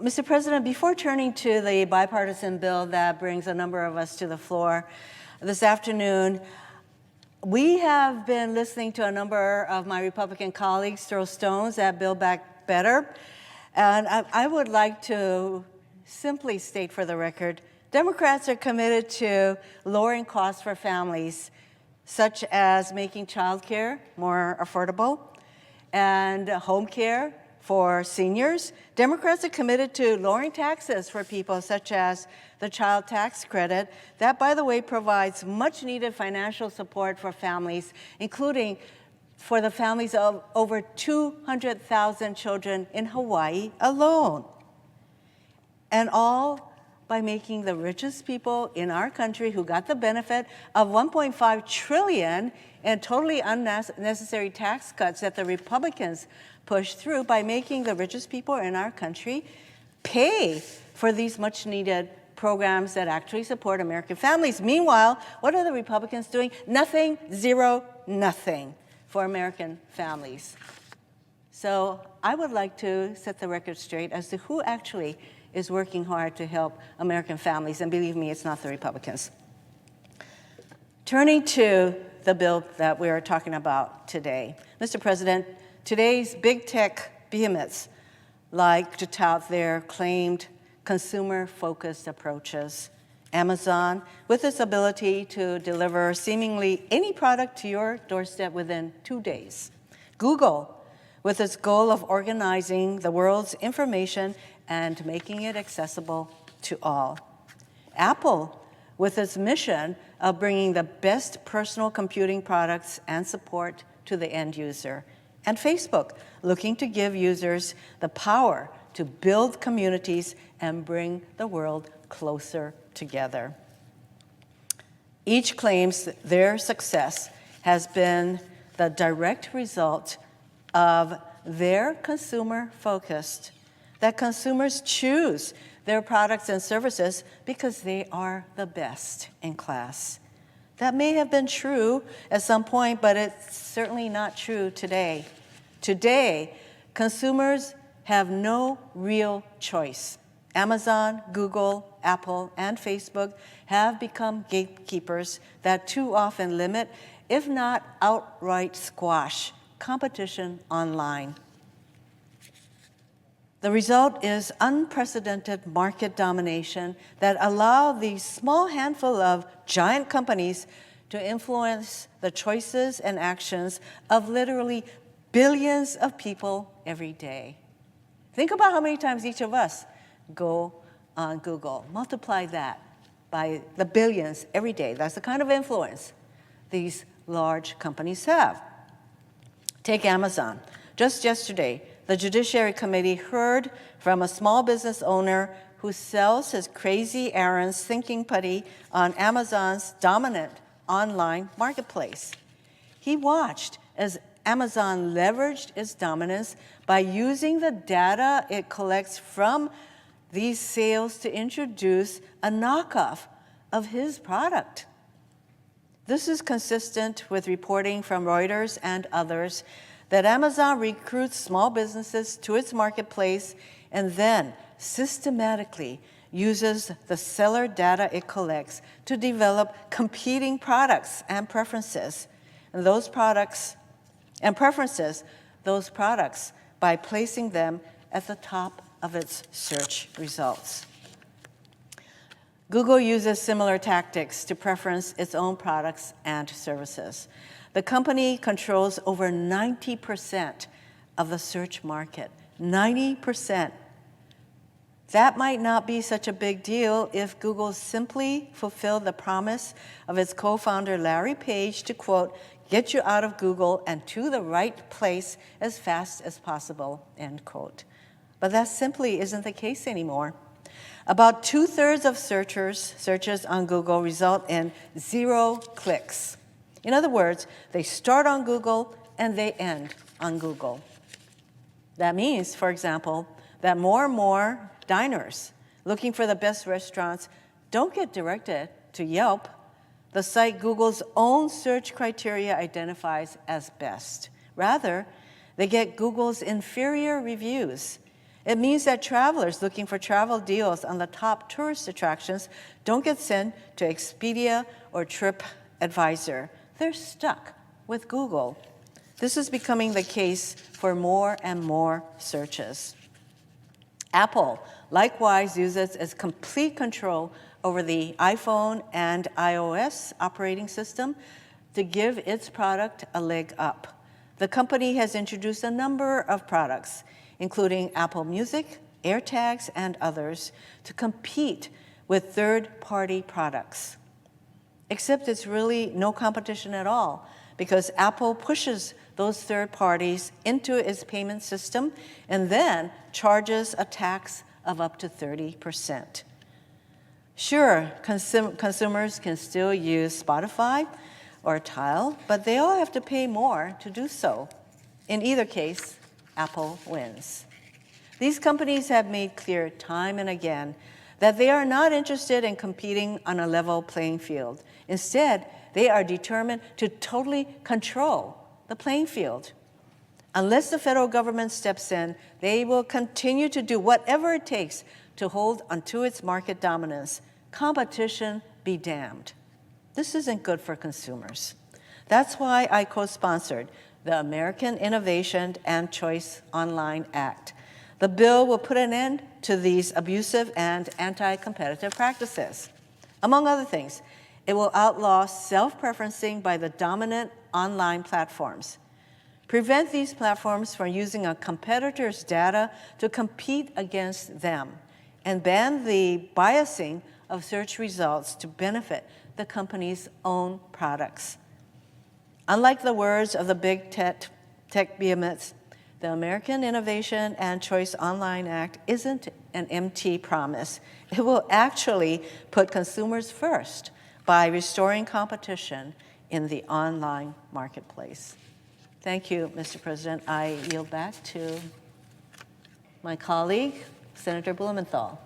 Mr. President, before turning to the bipartisan bill that brings a number of us to the floor this afternoon, we have been listening to a number of my Republican colleagues throw stones at Build Back Better, and I would like to simply state for the record, Democrats are committed to lowering costs for families, such as making childcare more affordable and home care for seniors. Democrats are committed to lowering taxes for people, such as the child tax credit. That, by the way, provides much needed financial support for families, including for the families of over 200,000 children in Hawaii alone. And all by making the richest people in our country who got the benefit of $1.5 trillion in totally unnecessary tax cuts that the Republicans pushed through, by making the richest people in our country pay for these much needed programs that actually support American families. Meanwhile, what are the Republicans doing? Nothing, zero, nothing for American families. So I would like to set the record straight as to who actually is working hard to help American families, and believe me, it's not the Republicans. Turning to the bill that we are talking about today. Mr. President, today's big tech behemoths like to tout their claimed consumer-focused approaches. Amazon, with its ability to deliver seemingly any product to your doorstep within 2 days. Google, with its goal of organizing the world's information and making it accessible to all. Apple, with its mission of bringing the best personal computing products and support to the end user. And Facebook, looking to give users the power to build communities and bring the world closer together. Each claims that their success has been the direct result of their consumer-focused, that consumers choose their products and services because they are the best in class. That may have been true at some point, but it's certainly not true today. Today, consumers have no real choice. Amazon, Google, Apple, and Facebook have become gatekeepers that too often limit, if not outright squash, competition online. The result is unprecedented market domination that allow the small handful of giant companies to influence the choices and actions of literally billions of people every day. Think about how many times each of us go on Google. Multiply that by the billions every day. That's the kind of influence these large companies have. Take Amazon. Just yesterday, the Judiciary Committee heard from a small business owner who sells his crazy errands thinking putty on Amazon's dominant online marketplace. He watched as Amazon leveraged its dominance by using the data it collects from these sales to introduce a knockoff of his product. This is consistent with reporting from Reuters and others that Amazon recruits small businesses to its marketplace and then systematically uses the seller data it collects to develop competing products and preferences. And those products by placing them at the top of its search results. Google uses similar tactics to preference its own products and services. The company controls over 90% of the search market. 90%. That might not be such a big deal if Google simply fulfilled the promise of its co-founder Larry Page to, quote, get you out of Google and to the right place as fast as possible, end quote. But that simply isn't the case anymore. About 2/3 of searches on Google result in 0 clicks. In other words, they start on Google and they end on Google. That means, for example, that more and more diners looking for the best restaurants don't get directed to Yelp, the site Google's own search criteria identifies as best. Rather, they get Google's inferior reviews It means that travelers looking for travel deals on the top tourist attractions don't get sent to Expedia or TripAdvisor. They're stuck with Google. This is becoming the case for more and more searches. Apple likewise uses its complete control over the iPhone and iOS operating system to give its product a leg up. The company has introduced a number of products, including Apple Music, AirTags, and others, to compete with third-party products. Except it's really no competition at all, because Apple pushes those third parties into its payment system and then charges a tax of up to 30%. Sure, consumers can still use Spotify or Tile, but they all have to pay more to do so. In either case, Apple wins. These companies have made clear time and again that they are not interested in competing on a level playing field. Instead, they are determined to totally control the playing field. Unless the federal government steps in, they will continue to do whatever it takes to hold onto its market dominance. Competition be damned. This isn't good for consumers. That's why I co-sponsored the American Innovation and Choice Online Act. The bill will put an end to these abusive and anti-competitive practices. Among other things, it will outlaw self-preferencing by the dominant online platforms, prevent these platforms from using a competitor's data to compete against them, and ban the biasing of search results to benefit the company's own products. Unlike the words of the big tech behemoths, the American Innovation and Choice Online Act isn't an empty promise. It will actually put consumers first by restoring competition in the online marketplace. Thank you, Mr. President. I yield back to my colleague, Senator Blumenthal.